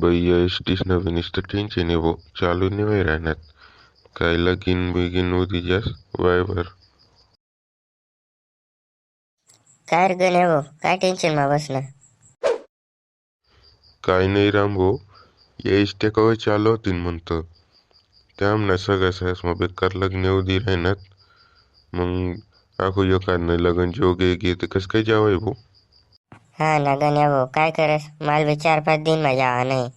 भैया एसटीच नवीन इथं टेन्शन आहे भाऊ, चालू नाही राहण्यात काय लगीन बिगीन होती जास्त वायवर. काय रे गण्या भाऊ, काय टेन्शन मा बसलं? काय नाही राम भाऊ, या एसट्या कवा चालू होतील म्हणतं. त्यामना सगळ्या सहस मग बेकार लग्न होती राहण्यात. मग आखो एखादं लग्न जोगे गे तर कसं काय जावंय भाऊ. हा ना गण्या भाऊ, काय करस माल बी 4-5 दिन मा जावा नाही,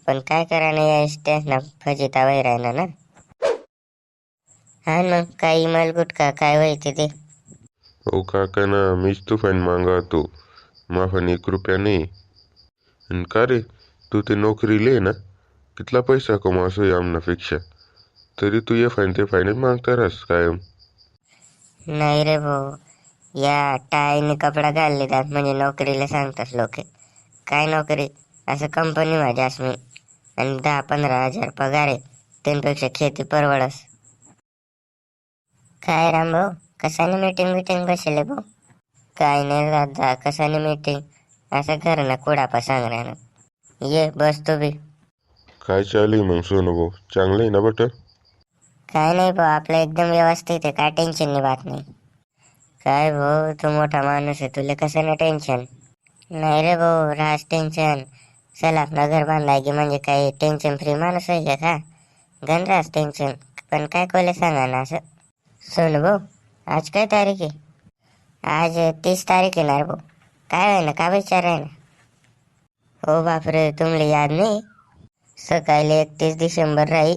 पण काय करा नाही या स्टेशना फजिता वय राहिना ना. हा ना, काही माल गुटका काय व्हायचे ते. हो काका ना, मीच तुफान मागवतो, माफान 1 रुपया नाही. आणि का रे, तू ते नोकरी ले ना, कितला पैसा कमावसोय आमनापेक्षा, तरी तू ये फाईन ते फाईनच मागता राहस कायम. नाही रे भाऊ, या टायने कपडा घालले त्यात म्हणजे नोकरीला सांगतात लोक. काय नोकरी, असं कंपनी माझी असमी आणि 10-15 हजार पगार आहे, त्यांपेक्षा खेती परवडस. काय राम भाऊ, कशाने मीटिंग बसले भाऊ? काय नाही दादा, कशाने मीटिंग, असं घर ना कुडापा सांग ना. ये बस तू बी. काय चालू मग सोनू भाऊ, चांगलं आहे ना बटर? काय नाही भाऊ, आपलं एकदम व्यवस्थित आहे, काय टेन्शन नाही बात नाही. काय भाऊ, तू मोठा माणूस आहे, तुला कसं नाही टेन्शन? नाही रे भाऊ, राहस टेन्शन. चल आपलं घर बांधाय की म्हणजे काही टेन्शन फ्री माणूस आहे का? गण राहस टेन्शन, पण काय कोले सांगा ना असं. सोनू भाऊ, आज काय तारीख आहे? आज 30 तारीख आहे ना रे भाऊ. काय आहे ना, का विचार आहे ना? हो बापरे, तुम्हाला याद नाही? सकाळी 31 डिसेंबर राही.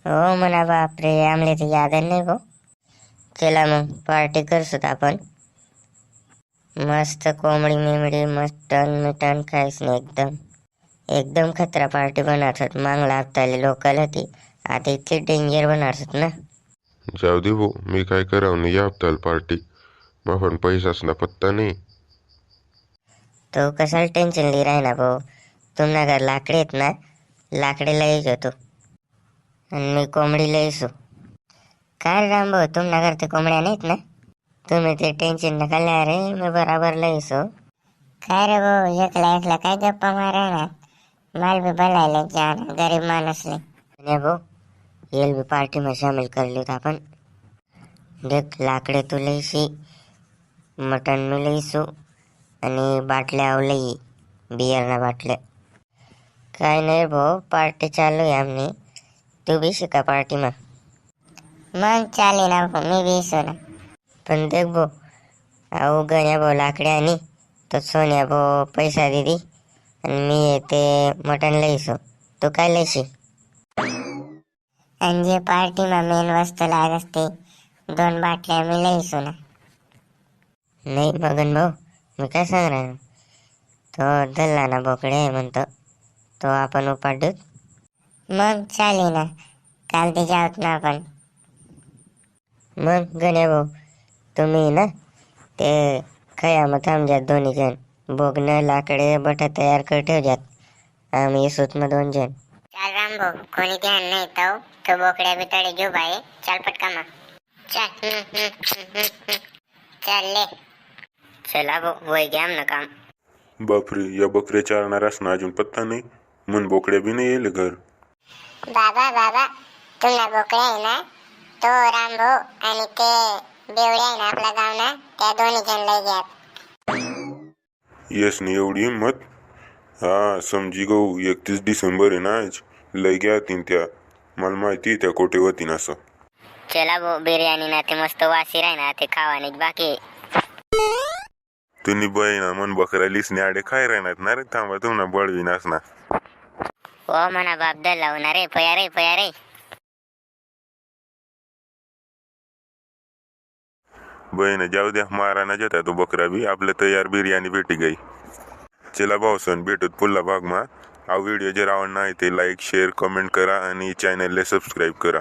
हो म्हणा बापरे, आमले तर याद नाही भाऊ. चला मग पार्टी करसूत आपण. मस्त कोंबडी मिमडी मटन मिटन काहीच नाही, एकदम एकदम खतरा पार्टी बनवतात. मागला हप्ताले लोकल होती, आता इतकी डेंजर बनवतात ना. जाऊ दे भाऊ, मी काय करावं नाही या हप्त्याला पार्टी, माफान पैसाच ना पत्ता नाही. तो कशाला टेन्शन ली राही ना भाऊ, तुम्हाला घर लाकडे आहेत ना, लाकडे लईच होतो आणि मी कोंबडी लईसो. काय राम भाऊ, तुम्हाला घर ते कोंबड्या नाहीत ना, तुम्ही ते टेन्शन नका लिहा रे, मी बराबर लईसो. काय रे भाऊ, एकला काय गप्पा मारा ना, माल भी भलायला जाना, गरीब माणूस नाही भाऊ. येल भी पार्टी में शामिल कर लियो आपण. देख लाकडे तू लईशी, मटन मी लईसो आणि बाटल्या लई, बियरना बाटल्या. काय नाही भाऊ, पार्टी चालू आहे आमनी, तू बी शिका पार्टी में. मग चालेल ना भाऊ, मी बी येसो ना. पण देख भाऊ, अहो गण्या भाऊ लाकडे आणि तो सोन्या भाऊ पैसा दिदी आणि मी येते मटन लईसो, तू काय लईशी? आणि जे पार्टी मा मेन वस्तू लाग असते 2 बाटल्या मी लईसो ना. नाही मगन भाऊ, मी काय सांग राहिलो, तो दल्ला ना बोकडे आहे म्हणतो, तो आपण उपाडूत. मग चालेल ना, काल ते जाऊत ना आपण. मग गण्या भाऊ, तुम्ही ना ते खयाम थांबज्यात 2 जण, बोगणं लाकडे बटा तयार कर ठेवज्यात, आम्ही येसूत मग 2 जण. चाल राम भाऊ, कोणी ध्यान नाही तो बोकड्या बितडे घेऊ बाई, चाल पटका मा. चालले. चला भाऊ, वय घ्या ना काम. बापरे, या बकऱ्या चारणारास ना अजून पत्ता नाही, मन बोकड्या बी नाही येईल घर. बाबा तुला बोकड्या आहे ना, तो राम भाऊ आणि ते बेवड्या आहे ना आपल्या गाव ना, त्या 2 जण लय घ्या. यस नाही एवढी हिंमत, हा समजी गहू 31 डिसेंबर आहे ना आज, लय घ्या तीन त्या, मला माहिती त्या कोठे होतीन असं. चला भाऊ, बिर्याणी ना ते मस्त वासी राही ना, ते खावाने बाकी. तुम्ही बहिणा मन बकऱ्या लिसणे आडे खाय राहणार ना रे, थांबा तुम्हाला बळवी ना. हो म्हणा बाप दल्ला होणार रे, पया रे. बहीण जाऊ द्या, मारा ना जाता तो बकरा बी, आपल्या तयार बिर्याणी भेटी गई. चला भाऊसन, भेटूत पुढला भाग मा. हा व्हिडिओ जर आवडला आहे ते लाईक शेअर कमेंट करा आणि चॅनलला सबस्क्राईब करा.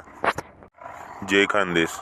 जय खानदेश.